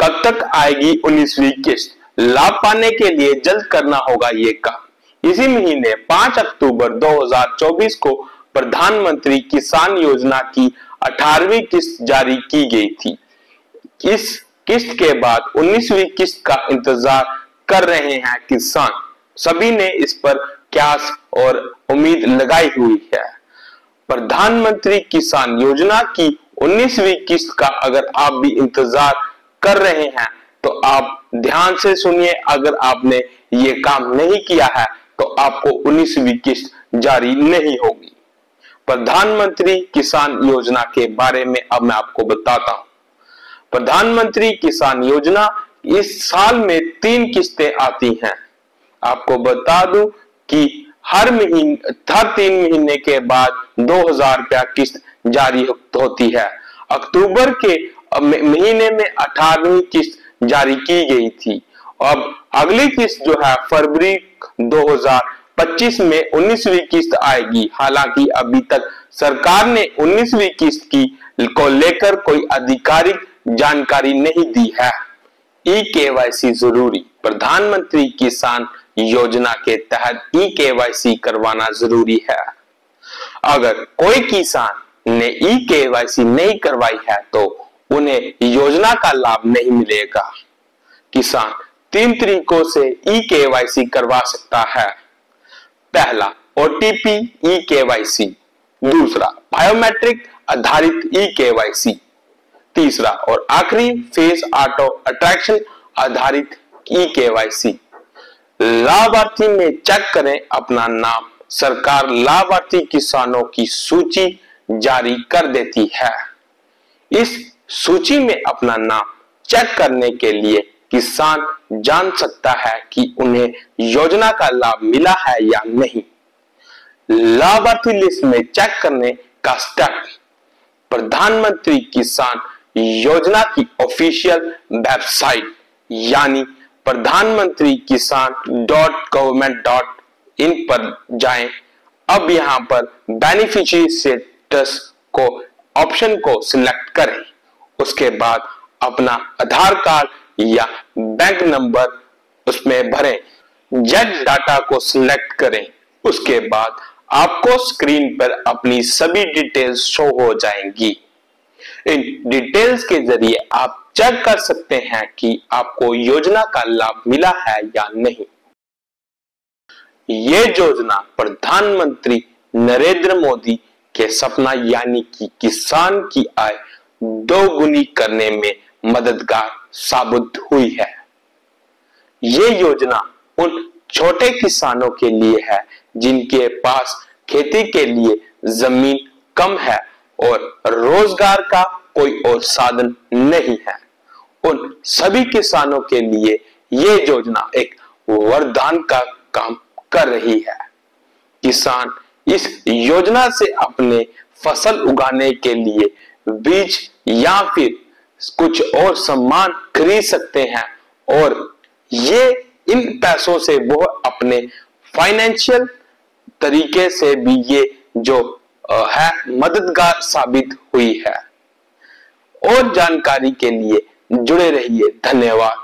कब तक आएगी 19वीं किस्त? लाभ पाने के लिए जल्द करना होगा ये काम। इसी महीने 5 अक्टूबर 2024 को प्रधानमंत्री किसान योजना की 18वीं किस्त जारी की गई थी। इस किस्त के बाद 19वीं किस्त का इंतजार कर रहे हैं किसान। सभी ने इस पर क्यास और उम्मीद लगाई हुई है। प्रधानमंत्री किसान योजना की 19वीं किस्त का अगर आप भी इंतजार कर रहे हैं तो आप ध्यान से सुनिए। अगर आपने ये काम नहीं किया है तो आपको 19वीं किस्त जारी नहीं होगी। प्रधानमंत्री किसान योजना के बारे में अब मैं आपको बताता हूं। प्रधानमंत्री किसान योजना इस साल में 3 किस्तें आती हैं। आपको बता दूं कि हर 3 महीने के बाद 2000 रुपया किस्त जारी होती है। अक्टूबर के महीने में 18वीं किस्त जारी की गई थी। अब अगली किस्त जो है फरवरी 2025 में 19वीं किस्त आएगी। हालांकि अभी तक सरकार ने 19वीं किस्त को लेकर कोई आधिकारिक जानकारी नहीं दी है। ई-केवाईसी जरूरी। प्रधानमंत्री किसान योजना के तहत ई-केवाईसी करवाना जरूरी है। अगर कोई किसान ने ई-केवाईसी नहीं करवाई है तो उन्हें योजना का लाभ नहीं मिलेगा। किसान 3 तरीकों से ई-केवाईसी करवा सकता है। पहला, ओटीपी ई-केवाईसी। दूसरा, बायोमेट्रिक आधारित ई-केवाईसी। तीसरा और आखिरी, फेस ऑटो अट्रैक्शन आधारित ई-केवाईसी। लाभार्थी में चेक करें अपना नाम। सरकार लाभार्थी किसानों की सूची जारी कर देती है। इस सूची में अपना नाम चेक करने के लिए किसान जान सकता है कि उन्हें योजना का लाभ मिला है या नहीं। लाभार्थी लिस्ट में चेक करने का स्टेप। प्रधानमंत्री किसान योजना की ऑफिशियल वेबसाइट यानी प्रधानमंत्री किसान.gov.in पर जाएं। अब यहां पर बेनिफिशियरी स्टेटस को ऑप्शन को सिलेक्ट करें। उसके बाद अपना आधार कार्ड या बैंक नंबर उसमें भरें। जेट डाटा को सिलेक्ट करें। उसके बाद आपको स्क्रीन पर अपनी सभी डिटेल्स शो हो जाएंगी। इन डिटेल्स के जरिए आप चेक कर सकते हैं कि आपको योजना का लाभ मिला है या नहीं। ये योजना प्रधानमंत्री नरेंद्र मोदी के सपना यानी कि किसान की आय दोगुनी करने में मददगार साबित हुई है। ये योजना उन छोटे किसानों के लिए है जिनके पास खेती के लिए जमीन कम है और रोजगार का कोई और साधन नहीं है। उन सभी किसानों के लिए ये योजना एक वरदान का काम कर रही है। किसान इस योजना से अपने फसल उगाने के लिए बीज या फिर कुछ और सामान खरीद सकते हैं और ये इन पैसों से वो अपने फाइनेंशियल तरीके से भी ये जो है मददगार साबित हुई है। और जानकारी के लिए जुड़े रहिए। धन्यवाद।